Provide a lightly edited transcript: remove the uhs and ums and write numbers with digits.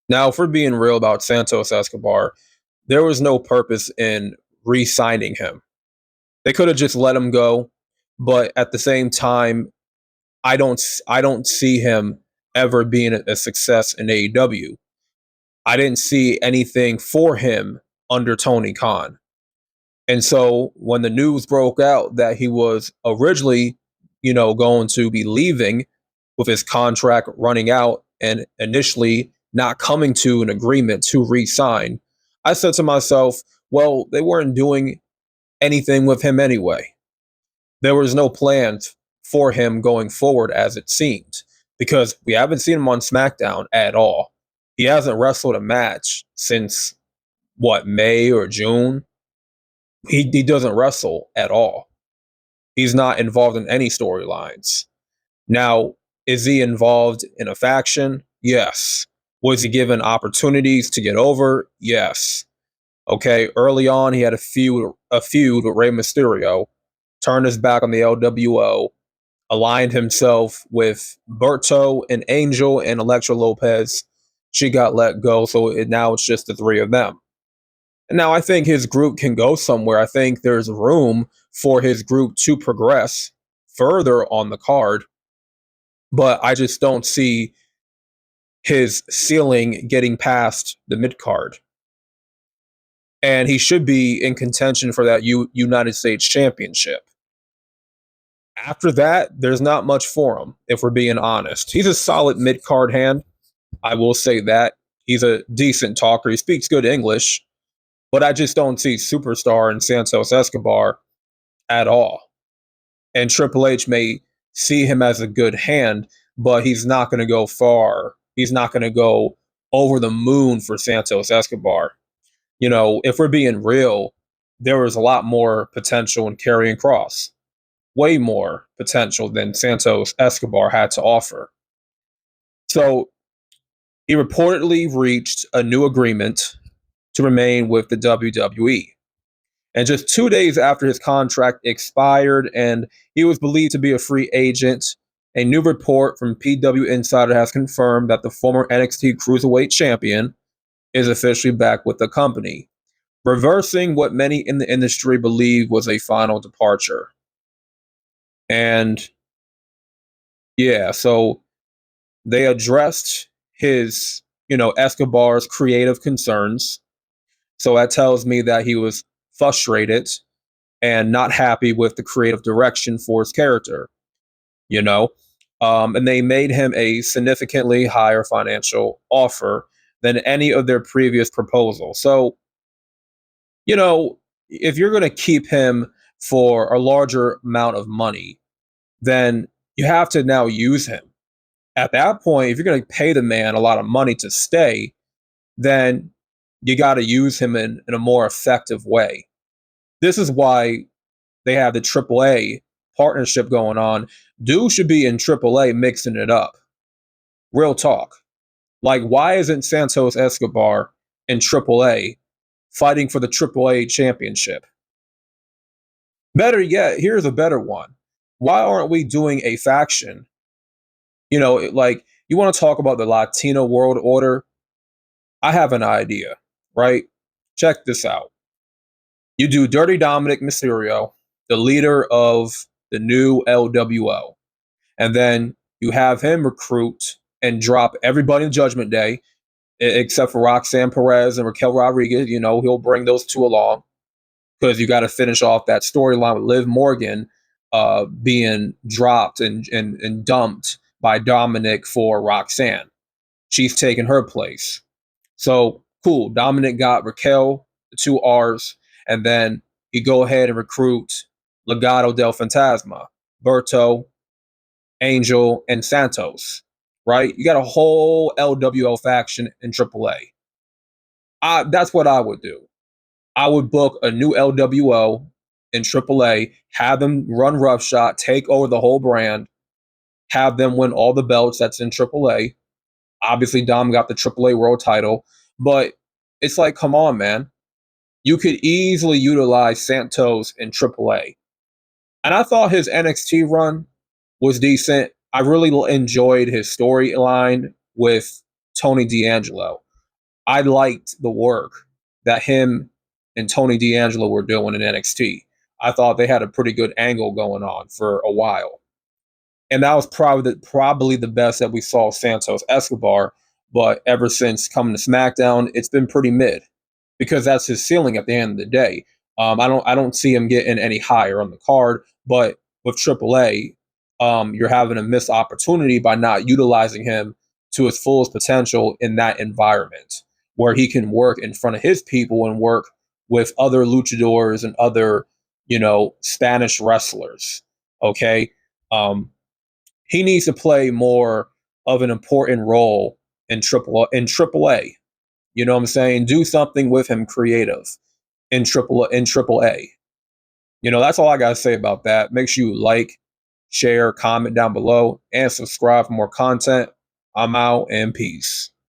Now, if we're being real about Santos Escobar, there was no purpose in re-signing him. They could have just let him go, but at the same time, I don't see him ever being a success in AEW. I didn't see anything for him under Tony Khan. And so when the news broke out that he was originally, going to be leaving with his contract running out and initially not coming to an agreement to re-sign, I said to myself, well, they weren't doing anything with him anyway. There was no plans for him going forward as it seemed because we haven't seen him on SmackDown at all. He hasn't wrestled a match since what, May or June. He doesn't wrestle at all. He's not involved in any storylines. Now, is he involved in a faction? Yes. Was he given opportunities to get over? Yes. Okay, early on he had a feud with Rey Mysterio, turned his back on the LWO, aligned himself with Berto and Angel and Elektra Lopez. She got let go, so now it's just the three of them. And now I think his group can go somewhere. I think there's room for his group to progress further on the card, but I just don't see his ceiling getting past the mid card. And he should be in contention for that United States Championship. After that, there's not much for him, if we're being honest. He's a solid mid card hand. I will say that. He's a decent talker. He speaks good English, but I just don't see superstar in Santos Escobar at all. And Triple H may see him as a good hand, but he's not going to go far. He's not going to go over the moon for Santos Escobar. If we're being real, there was a lot more potential in Karrion Kross. Way more potential than Santos Escobar had to offer. So he reportedly reached a new agreement to remain with the WWE. And just 2 days after his contract expired and he was believed to be a free agent, a new report from PW Insider has confirmed that the former NXT Cruiserweight Champion is officially back with the company, reversing what many in the industry believe was a final departure. And yeah, so they addressed his, Escobar's creative concerns. So that tells me that he was frustrated and not happy with the creative direction for his character, you know? And they made him a significantly higher financial offer than any of their previous proposals. So, if you're going to keep him for a larger amount of money, then you have to now use him. At that point, if you're going to pay the man a lot of money to stay, then you got to use him in a more effective way. This is why they have the AAA partnership going on. Dude should be in AAA mixing it up. Real talk. Like, why isn't Santos Escobar in AAA fighting for the AAA championship? Better yet, here's a better one. Why aren't we doing a faction? Like, you want to talk about the Latino world order? I have an idea, right? Check this out. You do Dirty Dominic Mysterio, the leader of the new LWO, and then you have him recruit and drop everybody in Judgment Day, except for Roxanne Perez and Raquel Rodriguez. He'll bring those two along because you got to finish off that storyline with Liv Morgan being dropped and dumped by Dominic for Roxanne. She's taking her place. So, cool. Dominic got Raquel, the two R's, and then you go ahead and recruit Legado del Fantasma, Berto, Angel, and Santos, right? You got a whole LWO faction in AAA. That's what I would do. I would book a new LWO in AAA, have them run roughshod, take over the whole brand, have them win all the belts that's in AAA. Obviously, Dom got the AAA World title, but it's like, come on, man. You could easily utilize Santos in AAA. And I thought his NXT run was decent. I really enjoyed his storyline with Tony D'Angelo. I liked the work that him and Tony D'Angelo were doing in NXT. I thought they had a pretty good angle going on for a while, and that was probably the best that we saw Santos Escobar. But ever since coming to SmackDown, it's been pretty mid because that's his ceiling at the end of the day. I don't see him getting any higher on the card. But with AAA, you're having a missed opportunity by not utilizing him to his fullest potential in that environment where he can work in front of his people and work with other luchadors and other, Spanish wrestlers. Okay. Um, he needs to play more of an important role in triple A. You know what I'm saying? Do something with him creative in triple A. That's all I gotta say about that. Make sure you like, share, comment down below, and subscribe for more content. I'm out and peace.